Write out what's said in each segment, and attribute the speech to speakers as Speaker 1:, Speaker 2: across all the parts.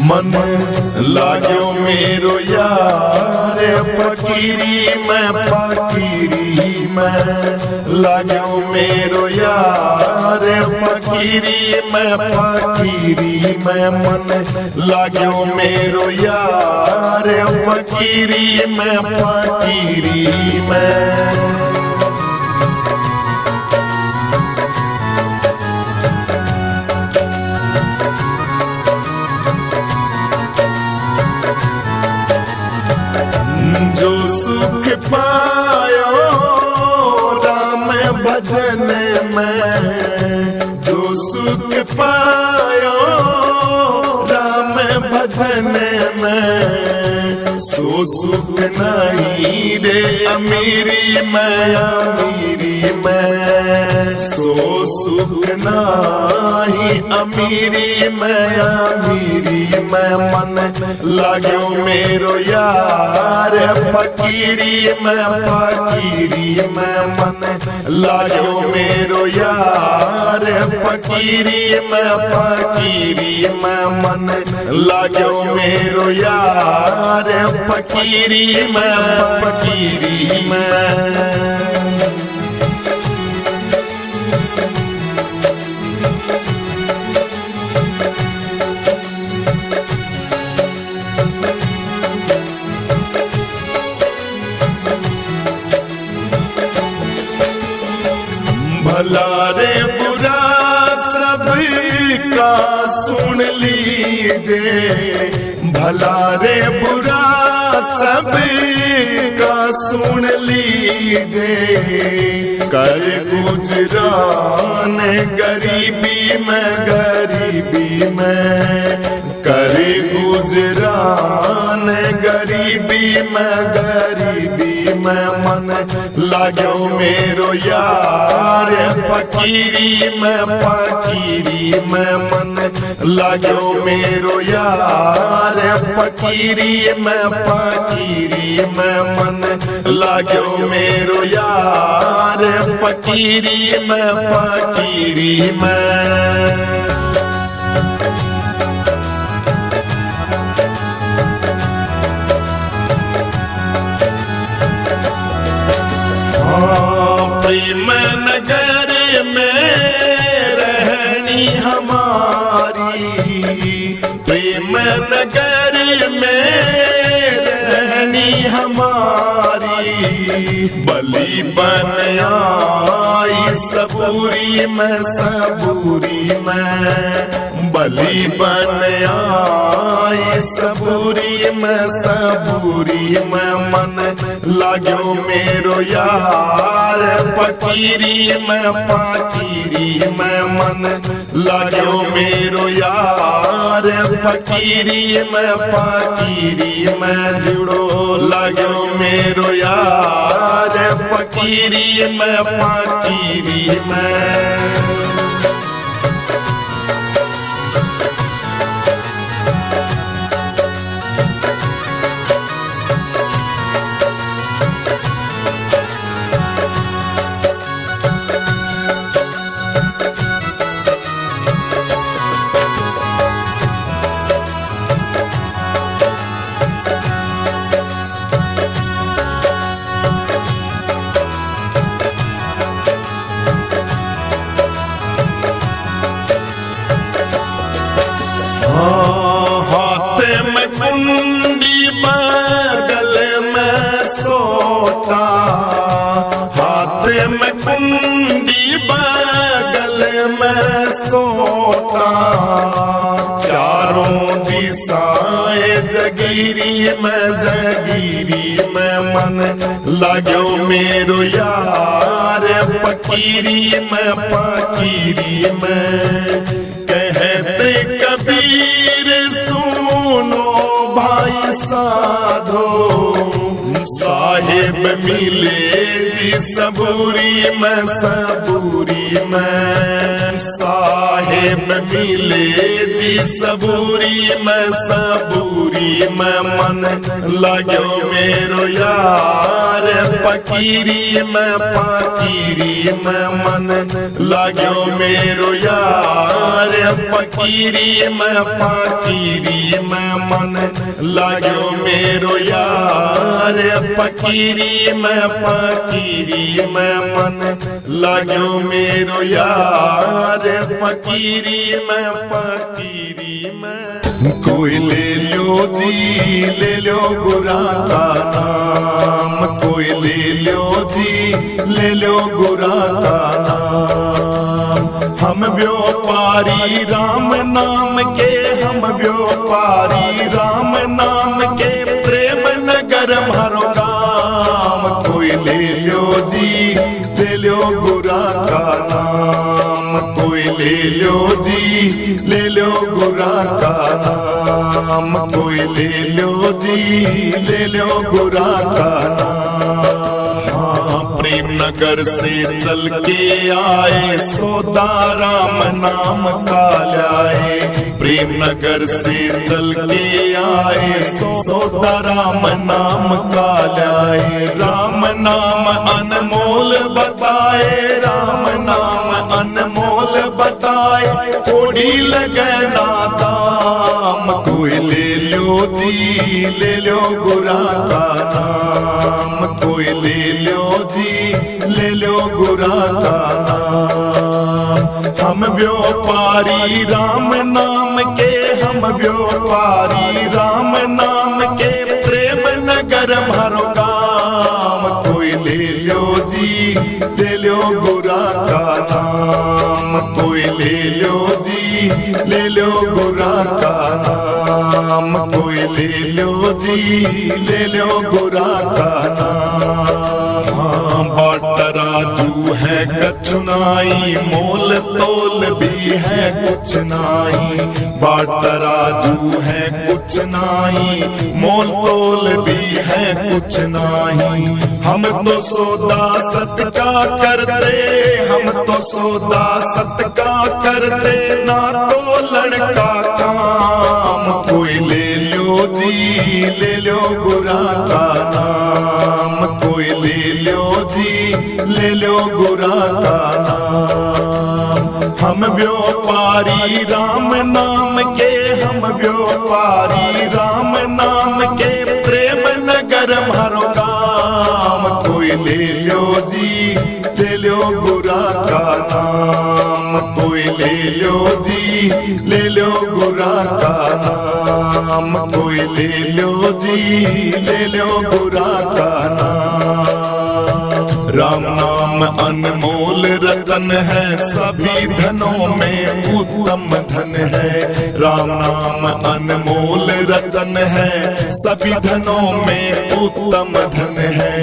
Speaker 1: मन लाग्यो मेरो यार फकीरी में लाग्यो मेरो यार फकीरी में मन लाग्यो मेरो यार फकीरी में जो सुख पायो राम भजन में, जो सुख पायो राम भजन में, सो सुख नहीं रे अमीरी में, सो सुख नहीं अमीरी में मन लाग्यो मेरो यार फकीरी में मन लाग्यो मेरो यार फकीरी में मन लाग्यो मेरो यार फकीरी में भला रे बुरा सबका सुन लीजे, भला रे बुरा सबका सुन लीजे, कर गुजरान गरीबी में कर गुजरान गरीबी में मन लाग्यो मेरो यार फकीरी में मन लाग्यो मेरो यार फकीरी में मन लाग्यो मेरो यार फकीरी में प्रेम नगर में रहनी हमारी, प्रेम नगर में रहनी हमारी, बलि बन आई सबूरी में बलि बन आई सबूरी में मन लाग्यो मेरो यार फकीरी में मन लाग्यो मेरो यार फकीरी में जुड़ो लाग्यो मेरो यार फकीरी में हाथ में कुंडी बगल में सोता, हाथ में कुंडी बगल में सोता, चारों दिशाएं जगीरी में मन लाग्यो मेरो यार फकीरी में कहते कबीर सुनो भाई साधो, साहिब मिले जी सबूरी में सबूरी में साहेब मिले जी सबूरी में सबूरी में मन लगो मेरो यार फकीरी में फकीरी में मन लगो मेरो यार फकीरी में फकीरी में मन लगो मेरो यार फकीरी में फकीरी में मन लगो मेरो यार फकीरी में फकीरी में कोई ले लो जी ले लो गुरा का नाम कोई ले लो जी ले लो गुरा का नाम हम व्यापारी राम नाम के हम व्यापारी राम नाम के प्रेम नगर मारो काम कोई ले लो जी ले लो गुरा का नाम कोई ले लो जी ले लो गुरा का नाम कोई ले लो जी ले लो गुरा का नाम प्रेम नगर से चल के आए सौदा राम नाम का लाए प्रेम नगर से चल के आए सौदा राम नाम का लाए राम नाम अनमोल बताए राम नाम अनमोल बताए कोड़ी लगे ना दाम कोई ले लो जी ले लो गुरा का नाम कोई ले लो जी ले लो गुरा का नाम हम व्यापारी राम नाम के हम व्यापारी राम नाम के प्रेम नगर मारो काम कोई ले लो जी ले लो गुरा का नाम कोई ले लो जी ले लो गुरा का नाम कोई ले लो जी ले लो गुरा का नाम बाट राजू है कचुनाई मोल तोल भी है कुछ नाही बाट राजू है कुछ नाही मोल तोल भी है कुछ नाही हम तो सौदा सत्का करते हम तो सौदा सत्का करते ना तो लड़का काम कोई ले लो जी ले लो गुरा का नाम कोई ले लो जी ले लो गुरा का नाम हम व्यापारी राम नाम के हम व्यापारी राम नाम के प्रेम नगर मारो काम कोई ले लो जी ले लो गुरा का नाम कोई ले लो जी ले लो गुरा का नाम कोई ले लो जी ले लो गुरा का नाम राम नाम अनमोल रतन है सभी धनों में उत्तम धन है राम नाम अनमोल रतन है सभी धनों में उत्तम धन है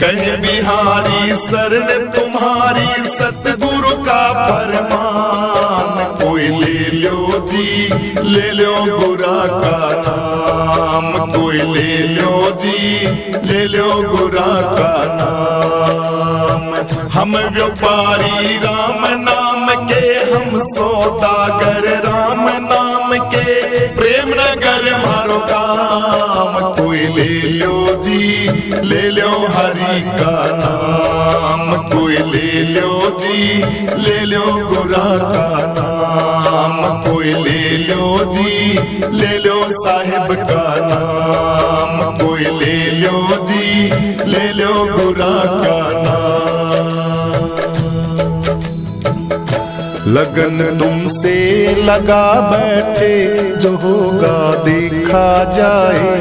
Speaker 1: कहे बिहारी शरण तुम्हारी सतगुरु का फरमान कोई ले लो जी ले लो गुरा का नाम कोई ले लो जी ले लो गुरा का नाम हम व्यापारी राम नाम के हम सौदागर राम नाम के प्रेम नगर मारो काम कोई ले लो जी ले लो हरि का नाम कोई ले लो जी ले लो गुरा का नाम कोई ले लो जी ले लो साहिब का नाम कोई ले लो जी ले लो गुरा का नाम लगन तुमसे लगा बैठे जो होगा देखा जाए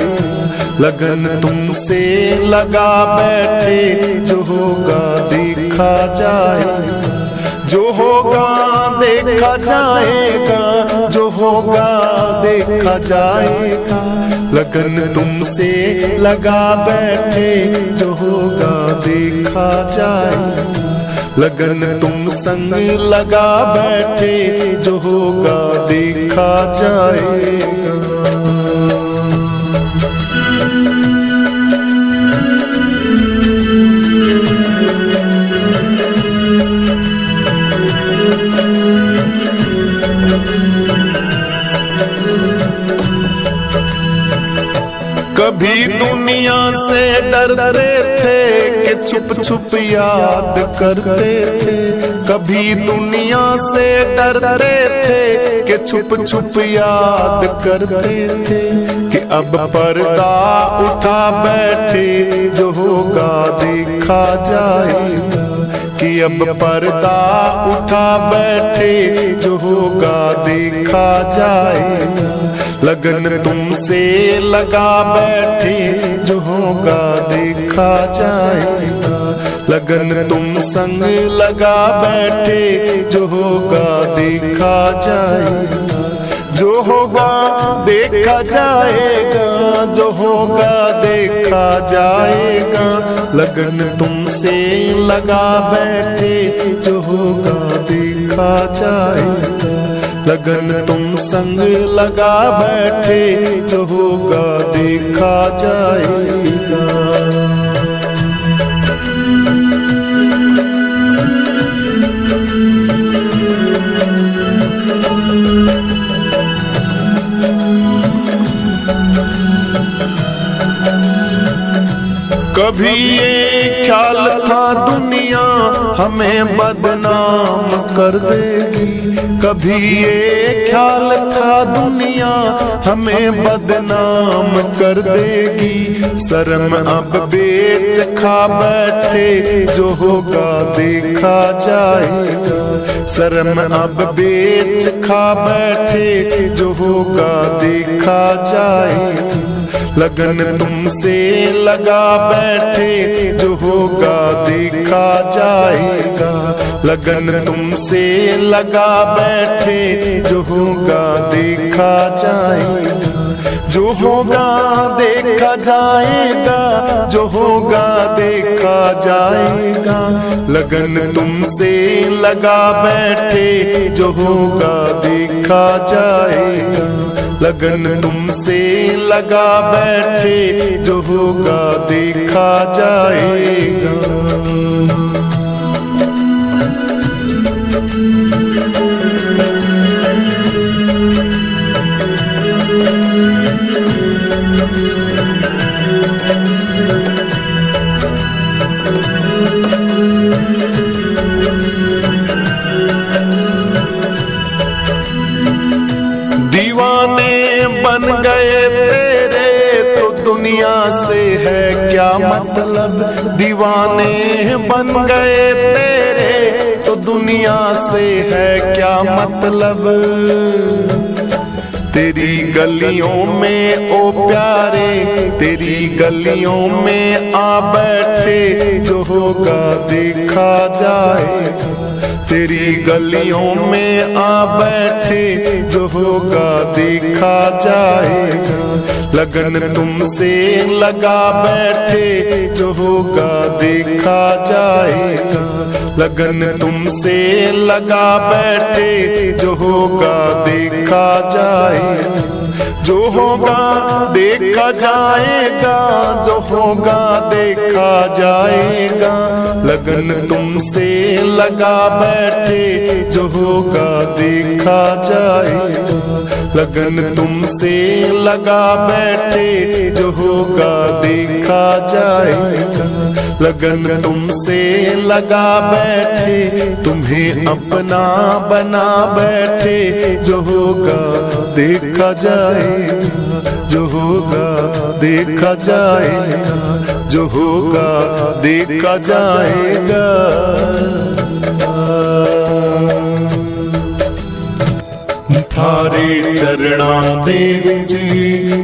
Speaker 1: लगन तुमसे लगा बैठे जो होगा देखा जाए जो होगा देखा जाएगा जो होगा देखा जाएगा लगन तुमसे लगा बैठे जो होगा देखा जाए लगन तुम संग लगा बैठे जो होगा देखा जाएगा कभी दुनिया से डरते थे कि छुप छुप याद करते थे, कभी दुनिया से डरते थे कि छुप छुप याद करते थे, कि अब पर्दा उठा बैठे जो होगा देखा जाएगा, कि अब पर्दा उठा बैठे जो होगा देखा जाएगा। लगन तुमसे लगा बैठे जो होगा देखा जाएगा, लगन तुम संग लगा बैठे जो होगा देखा जाएगा, जो होगा देखा जाएगा, जो होगा देखा जाएगा। लगन तुमसे लगा बैठे जो होगा देखा जाएगा, लगन तुम संग लगा बैठे जो होगा देखा जाएगा। कभी ये ख्याल था दुनिया हमें बदनाम कर देगी, कभी ये ख्याल था दुनिया हमें बदनाम कर देगी। शर्म अब बेच खा बैठे जो होगा देखा जाएगा, शर्म अब बेच खा बैठे जो होगा देखा जाएगा। लगन तुमसे लगा बैठे जो होगा देखा जाएगा, लगन तुमसे लगा बैठे जो होगा देखा जाएगा, जो होगा देखा जाएगा, जो होगा देखा जाएगा। लगन तुमसे लगा बैठे जो होगा देखा जाएगा, लगन तुमसे लगा बैठे जो होगा देखा जाएगा। दीवाने बन गए तेरे तो दुनिया से है क्या मतलब, दीवाने बन गए तेरे तो दुनिया से है क्या मतलब। तेरी गलियों में ओ प्यारे, तेरी गलियों में आ बैठे जो होगा देखा जाएगा, तेरी गलियों में आ बैठे जो होगा देखा जाएगा। लगन तुमसे लगा बैठे जो होगा देखा जाएगा, लगन तुमसे लगा बैठे जो होगा देखा जाएगा, जो होगा देखा जाएगा, जो होगा देखा जाएगा। लगन तुमसे लगा बैठे जो होगा देखा जाएगा, लगन तुमसे लगा बैठे जो होगा देखा जाएगा, लगन तुमसे लगा बैठे तुम्हें अपना बना बैठे जो होगा देखा जाएगा, जो होगा देखा जाएगा, जो होगा देखा जाएगा। थारे चरणा दे विच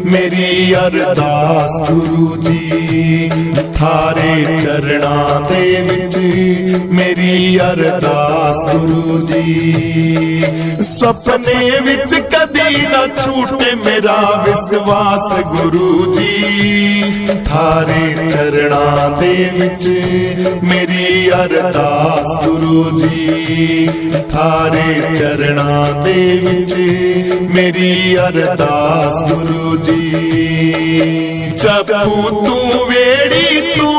Speaker 1: मेरी अरदास गुरु जी, थारे चरणा दे विच मेरी अरदास गुरु जी। सपने विच कदी ना छूटे मेरा विश्वास गुरु जी, थारे चरणा दे विच मेरी अरदास गुरु जी, थारे चरणा दे विच मेरी अरदास गुरु जी। चप्पू तू वेड़ी तू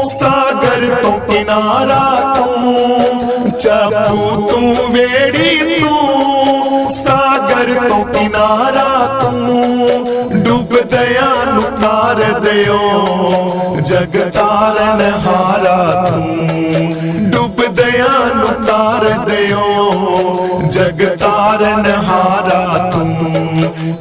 Speaker 1: सागर तो किनारा तू, ਚਾਪੂ ਤੂੰ ਵੇੜੀ ਤੂੰ ਸਾਗਰ ਤੋਂ ਕਿਨਾਰਾ ਤੂੰ ਡੁੱਬਦਿਆਂ ਨੂੰ ਤਾਰ ਦਿਓ ਜਗ ਤਾਰਨ ਹਾਰਾ ਤੂੰ ਡੁੱਬਦਿਆਂ ਨੂੰ ਤਾਰ ਦਿਓ ਜਗ ਤਾਰਨ ਹਾਰਾ ਤੂੰ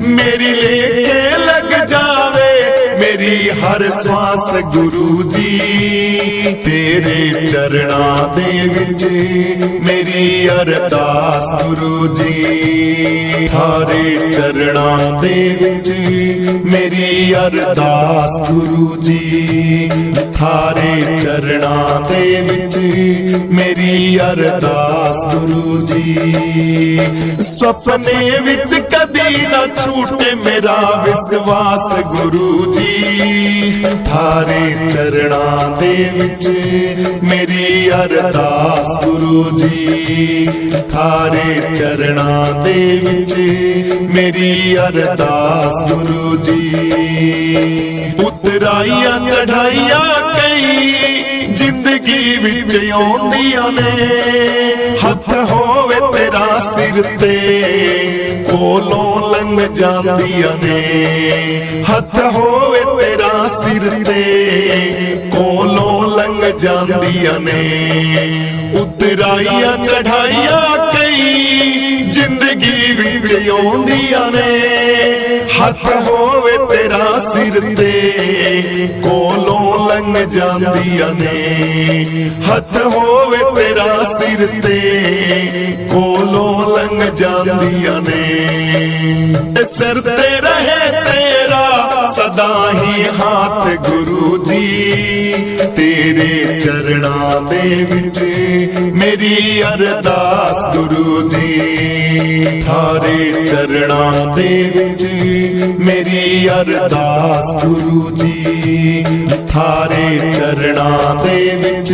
Speaker 1: ਮੇਰੀ ਲੇਖੇ ਲੱਗ ਜਾਵੇ ਮੇਰੀ ਹਰ ਸਵਾਸ ਗੁਰੂ ਜੀ ਤੇਰੇ ਚਰਨਾਂ ਦੇ ਵਿੱਚ ਮੇਰੀ ਅਰਦਾਸ ਗੁਰੂ ਜੀ ਥਾਰੇ ਚਰਨਾਂ ਦੇ ਵਿੱਚ ਮੇਰੀ ਅਰਦਾਸ ਗੁਰੂ ਜੀ ਥਾਰੇ ਚਰਨਾਂ ਦੇ ਵਿੱਚ ਮੇਰੀ ਅਰਦਾਸ ਗੁਰੂ ਜੀ ਸੁਪਨੇ ਵਿੱਚ ਕਦੀ ਨਾ ਛੂਟੇ ਮੇਰਾ ਵਿਸ਼ਵਾਸ ਗੁਰੂ ਜੀ ਥਾਰੇ ਚਰਨਾਂ ਦੇ ਵਿੱਚ ਮੇਰੀ ਅਰਦਾਸ ਗੁਰੂ ਜੀ ਥਾਰੇ ਚਰਨਾਂ ਦੇ ਵਿੱਚ ਮੇਰੀ ਅਰਦਾਸ ਗੁਰੂ ਜੀ ਉਤਰਾਈਆਂ ਚੜਾਈਆਂ ਕਈ ਜ਼ਿੰਦਗੀ ਵਿੱਚ ਆਉਂਦੀਆਂ ਨੇ ਹੱਥ ਹੋਵੇ ਤੇਰਾ ਸਿਰ ਤੇ ਕੋਲੋਂ ਲੰਘ ਜਾਂਦੀਆਂ ਨੇ ਹੱਥ ਹੋਵੇ ਤੇਰਾ ਸਿਰ ਤੇ ਕੋਲੋਂ ਲੰਘ ਜਾਂਦੀਆਂ ਨੇ ਉਤਰਾਈਆਂ ਚੜਾਈਆਂ ਕਈ ਜ਼ਿੰਦਗੀ ਵਿੱਚ ਆਉਂਦੀਆਂ ਨੇ ਹੱਥ ਹੋਵੇ ਤੇਰਾ ਸਿਰ ਤੇ ਕੋਲੋਂ ਲੰਘ ਜਾਂਦੀਆਂ ਨੇ ਹੱਥ ਹੋਵੇ ਤੇਰਾ ਸਿਰ ਤੇ ਕੋਲੋਂ ਲੰਘ ਜਾਂਦੀਆਂ ਨੇ ਸਿਰ ਤੇ ਰਹੇ ਤੇਰਾ ਸਦਾ ਹੀ ਹੱਥ ਗੁਰੂ ਜੀ ਤੇਰੇ ਚਰਨਾਂ ਦੇ ਵਿੱਚ ਮੇਰੀ ਅਰਦਾਸ ਗੁਰੂ ਜੀ ਥਾਰੇ ਚਰਨਾਂ ਦੇ ਵਿੱਚ ਮੇਰੀ ਅਰਦਾਸ ਗੁਰੂ ਜੀ ਥਾਰੇ ਚਰਨਾਂ ਦੇ ਵਿੱਚ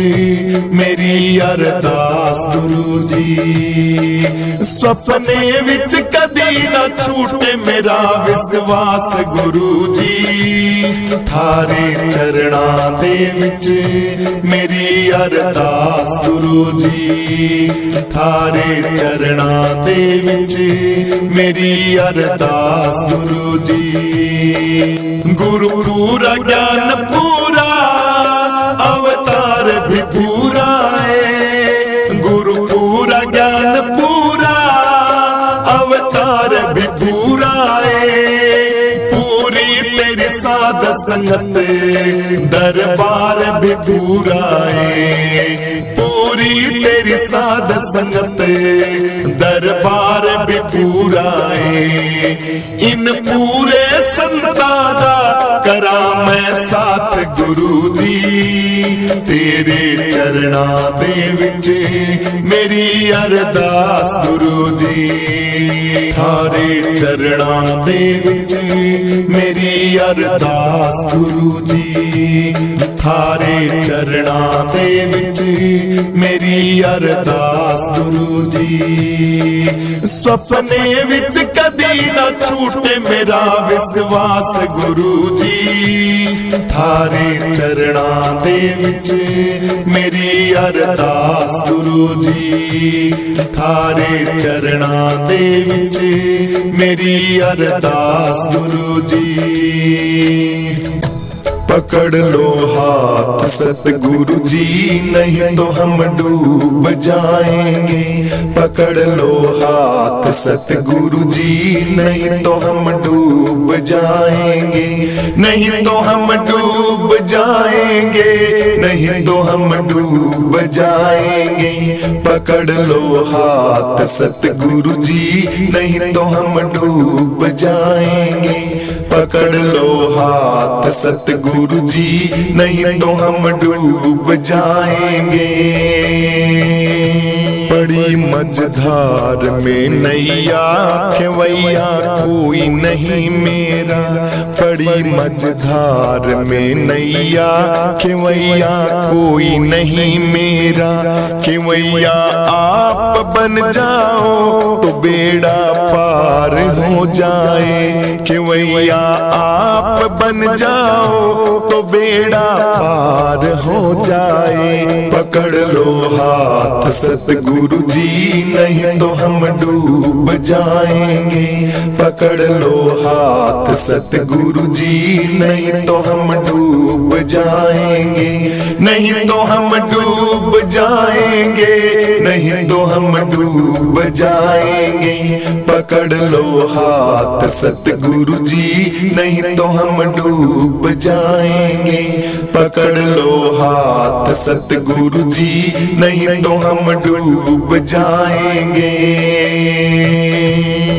Speaker 1: ਮੇਰੀ ਅਰਦਾਸ ਗੁਰੂ ਜੀ ਸੁਪਨੇ ਵਿੱਚ ਕਦੀ ਨਾ ਛੂਟੇ ਮੇਰਾ ਵਿਸ਼ਵਾਸ ਗੁਰੂ ਜੀ ਥਾਰੇ ਚਰਨਾਂ ਦੇ ਵਿੱਚ ਮੇਰੀ ਅਰਦਾਸ ਗੁਰੂ ਜੀ ਥਾਰੇ ਚਰਨਾਂ ਦੇ ਵਿੱਚ ਮੇਰੀ ਅਰਦਾਸ ਗੁਰੂ ਜੀ ਗੁਰੂ ਪੂਰਾ ਗਿਆਨ ਪੂਰਾ ਅਵਤਾਰ ਵੀ ਪੂਰਾ ਏ ਗੁਰੂ ਪੂਰਾ ਗਿਆਨ ਪੂਰਾ ਅਵਤਾਰ ਵੀ ਪੂਰਾ ਏ ਪੂਰੀ ਤੇਰੀ ਸਾਧ ਸੰਗਤ ਦਰਬਾਰ ਵੀ ਪੂਰਾ ਏ ਪੂਰੀ ਤੇਰੀ ਸਾਧ ਸੰਗਤ ਦਰਬਾਰ ਵੀ ਪੂਰਾ ਏ ਇਨ ਪੂਰੇ ਸੰਤਾਂ ਦਾ ਕਰਾਂ ਮੈਂ ਸਾਥ ਗੁਰੂ ਜੀ ਤੇਰੇ ਚਰਨਾਂ ਦੇ ਵਿੱਚ ਮੇਰੀ ਅਰਦਾਸ ਗੁਰੂ ਜੀ ਥਾਰੇ ਚਰਨਾਂ ਦੇ ਵਿੱਚ ਮੇਰੀ ਅਰਦਾਸ ਗੁਰੂ ਜੀ ਥਾਰੇ ਚਰਨਾਂ ਦੇ ਵਿੱਚ ਮੇਰੀ ਅਰਦਾਸ ਗੁਰੂ ਜੀ ਸੁਪਨੇ ਵਿੱਚ ਕਦੀ ਨਾ ਛੂਟੇ ਮੇਰਾ ਵਿਸ਼ਵਾਸ ਗੁਰੂ ਜੀ ਥਾਰੇ ਚਰਨਾਂ ਦੇ ਵਿੱਚ ਮੇਰੀ ਅਰਦਾਸ ਗੁਰੂ ਜੀ ਥਾਰੇ ਚਰਨਾਂ ਦੇ ਵਿੱਚ ਮੇਰੀ ਅਰਦਾਸ ਗੁਰੂ ਜੀ पकड़ लो हाथ सतगुरु जी नहीं तो हम डूब जाएंगे पकड़ लो हाथ सतगुरु जी नहीं तो हम डूब जाएंगे नहीं तो हम डूब जाएंगे नहीं तो हम डूब जाएंगे पकड़ लो हाथ सतगुरु जी नहीं तो हम डूब जाएंगे पकड़ लो हाथ सतगुरु गुरु जी नहीं तो हम डूब जाएंगे बड़ी मझधार में नैया खेवैया कोई नहीं मेरा बड़ी मझधार में नैया खेवैया कोई नहीं मेरा खेवैया आप बन जाओ तो बेड़ा पार हो जाए खेवैया आप बन जाओ तो बेड़ा पार हो जाए पकड़ लो हाथ सतगुरु गुरुजी, नहीं तो हम डूब जाएंगे। पकड़ लो हाथ सतगुरुजी, नहीं तो हम डूब जाएंगे, नहीं तो हम डूब जाएंगे, नहीं तो हम डूब जाएंगे। पकड़ लो हाथ सतगुरुजी, नहीं तो हम डूब जाएंगे। पकड़ लो हाथ सतगुरुजी, नहीं तो हम डूब जाएंगे।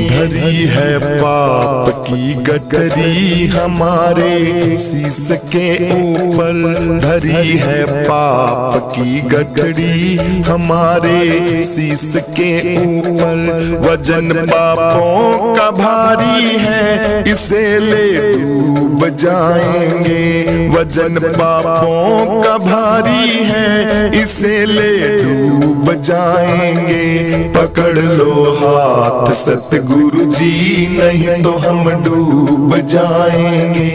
Speaker 1: धरी है पाप की गठरी हमारे शीश के ऊपर, धरी है पाप की गठरी हमारे शीश के ऊपर। वजन पापों का भारी है, इसे ले डूब जाएंगे। वजन पापों का भारी है, इसे ले डूब जाएंगे। पकड़ लो हाथ सतगुरुजी, नहीं तो हम डूब जाएंगे।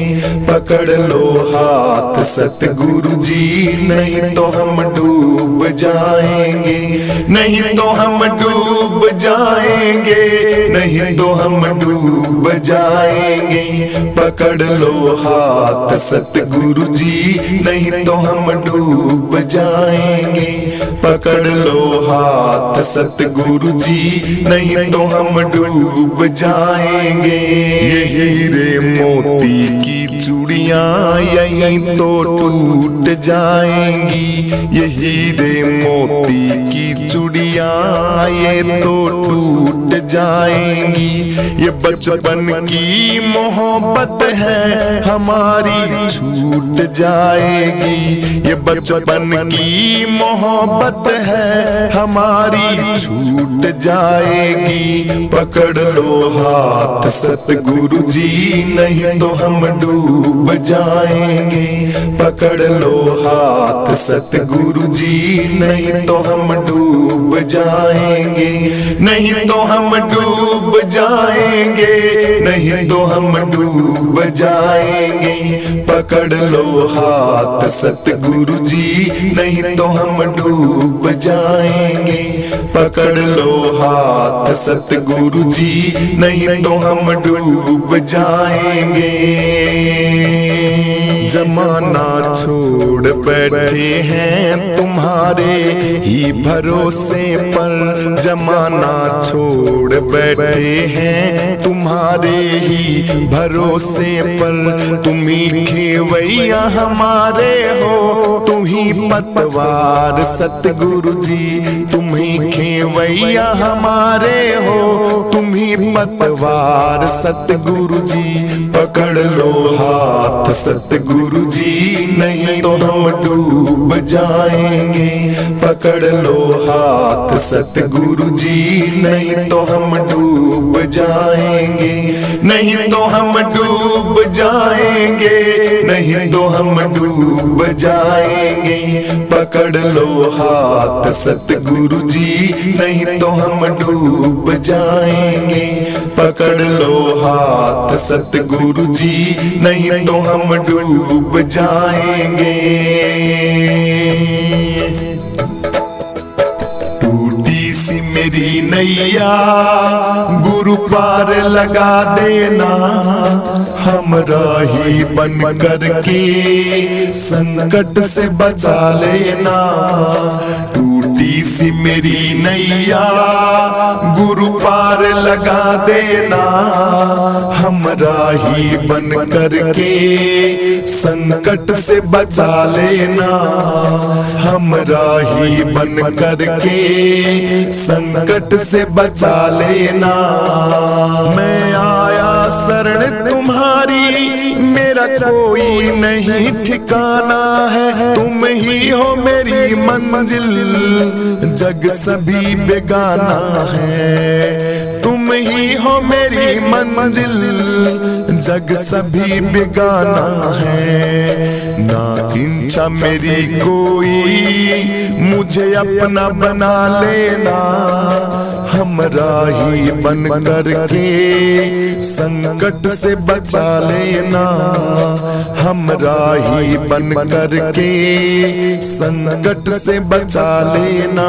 Speaker 1: पकड़ लो हाथ सतगुरुजी, नहीं तो हम डूब जाएंगे, नहीं तो हम डूब जाएंगे, नहीं तो हम डूब जाएंगे। पकड़ लो हाथ सतगुरुजी, नहीं तो हम डूब जाएंगे। पकड़ लो हाथ सतगुरुजी, नहीं तो हम डूब जाएंगे। ये हीरे मोती की चूड़ियां यहीं तो टूट जाएंगी। ये हीरे मोती की चूड़ियां ये तो टूट जाएंगी। ये बचपन की मोहब्बत है हमारी छूट जाएगी। ये बचपन की मोहब्बत है हमारी छूट जाएगी। पकड़ लो हाथ सतगुरुजी, नहीं तो हम डूब जाएंगे। पकड़ लो हाथ सतगुरुजी, नहीं तो हम डूब जाएंगे, नहीं तो हम डूब जाएंगे, नहीं तो हम डूब जाएंगे। पकड़ लो हाथ सतगुरुजी, नहीं तो हम डूब जाएंगे। पकड़ लो हाथ सतगुरुजी, नहीं तो हम डूब जाएंगे। जमाना छोड़ बैठे हैं तुम्हारे ही भरोसे पर। जमाना छोड़ बैठे हैं तुम्हारे ही भरोसे पर। तुम ही खेवैया हमारे हो, तुम ही पतवार सतगुरुजी। तुम ही खेवैया हमारे हो, तुम ही पतवार सतगुरुजी। पकड़ लो हाथ सतगुरुजी, नहीं तो हम डूब जाएंगे। पकड़ लो हाथ सतगुरुजी, नहीं तो हम डूब जाएंगे, नहीं तो हम डूब जाएंगे, नहीं तो हम डूब जाएंगे। पकड़ लो हाथ सतगुरुजी, नहीं तो हम डूब जाएंगे। पकड़ लो हाथ सतगुरुजी, नहीं तो हम डूब जाएंगे। टूटी सी मेरी नैया गुरु पार लगा देना, हमरा ही बन करके संकट से बचा लेना। टूटी सी मेरी नैया गुरु पार लगा देना, हमरा ही बन करके संकट से बचा लेना। हमरा ही बन करके संकट से बचा लेना। मैं आया शरण तुम्हारी, मेरा कोई नहीं ठिकाना है। तुम ही हो मेरी मंजिल, जग सभी बेगाना है। तुम ही हो मेरी मंजिल, जग सभी बेगाना है। ना इच्छा मेरी कोई मुझे अपना बना लेना, हमरा ही बन करके संकट से बचा लेना, हमरा ही बन करके संकट से बचा लेना।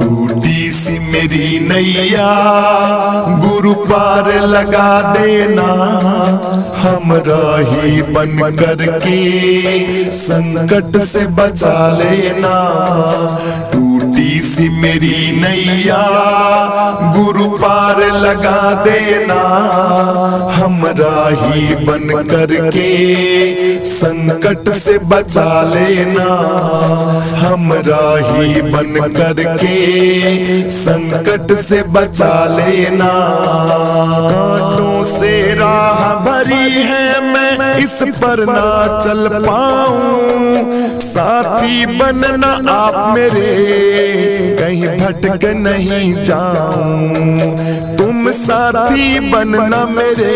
Speaker 1: टूटी सी मेरी नैया गुरु पार लगा देना, हमरा ही बन करके संकट से बचा लेना। टूटी सी मेरी नैया गुरु पार लगा देना, हमरा ही बन करके संकट से बचा लेना, हमरा ही बन करके संकट से बचा लेना। कांटों से राह भरी है मैं इस पर ना चल पाऊं, साथी बनना आप मेरे कहीं भटक नहीं जाऊं। तुम साथी बनना मेरे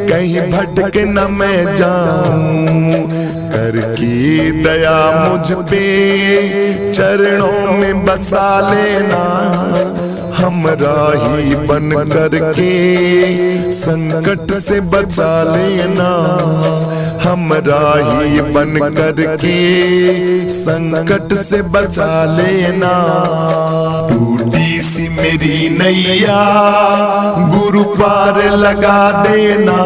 Speaker 1: कहीं भटक न मैं जाऊं। करके दया मुझ पे चरणों में बसा लेना, हमरा ही बन करके संकट से बचा लेना, हमरा ही बन करके संकट से बचा लेना। टूटी सी मेरी नैया गुरु पार लगा देना,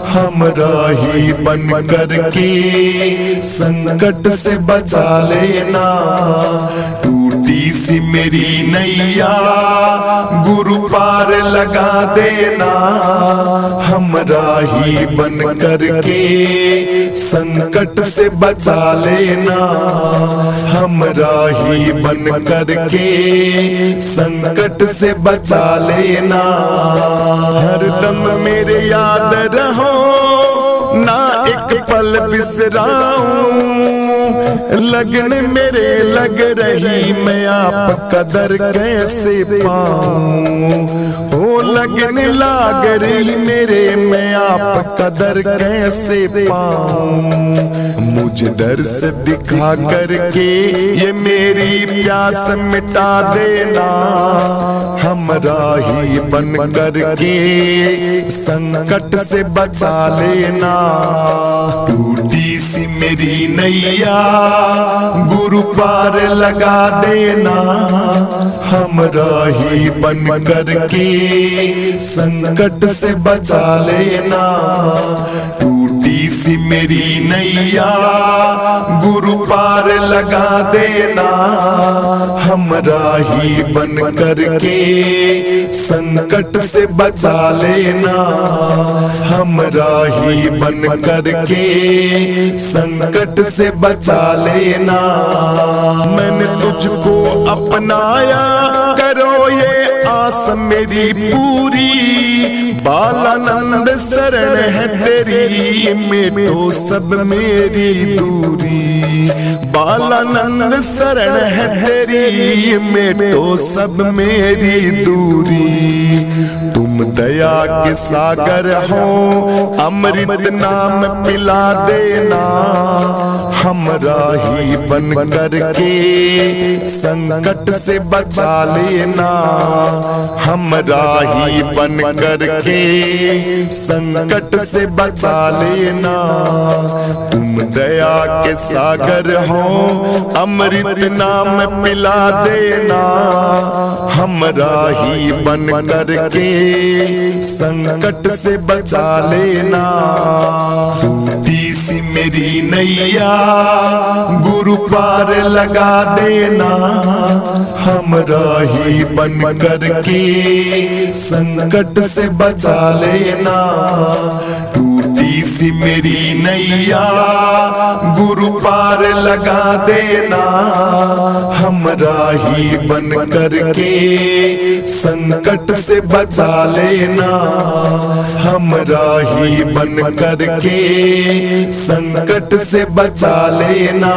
Speaker 1: हमरा ही बन करके संकट से बचा लेना। टूटी सी मेरी नैया गुरु पार लगा देना, हमरा ही बन करके संकट से बचा लेना, हमरा ही बन करके संकट से बचा लेना। हरदम मेरे याद रहो ना एक पल बिसराऊं, लगन मेरे लग रही मैं आप कदर कैसे पाऊं। ओ लगन लाग रही मेरे मैं आप कदर कैसे पाऊं। मुझे दर्श दिखा करके ये मेरी प्यास मिटा देना, हमरा ही बन करके संकट से बचा लेना। टूटी सी मेरी नैया गुरु पार लगा देना, हमरा ही बन करके संकट से बचा लेना। टूटी सी मेरी नैया गुरु पार लगा देना, हमरा ही बन करके संकट से बचा लेना, हमरा ही बन करके संकट से बचा लेना। मैंने तुझको अपनाया करो ये आस मेरी पूरी, बालानंद शरण है तेरी मिटो सब मेरी दूरी। बालानंद शरण है तेरी मिटो सब मेरी दूरी। तुम दया के सागर हो अमृत नाम पिला देना, हमरा ही बन करके संकट से बचा लेना, हमरा ही बन करके संकट से बचा लेना। तुम दया के सागर हो अमृत नाम पिला देना, हमरा ही बन करके संकट से बचा लेना। टूटी सी मेरी नैया गुरु पार लगा देना, हमरा ही बन करके संकट से बचा लेना। टूटी सी मेरी नैया गुरु पार लगा देना, हमरा ही बन करके संकट से बचा लेना, हमरा ही बन करके संकट से बचा लेना।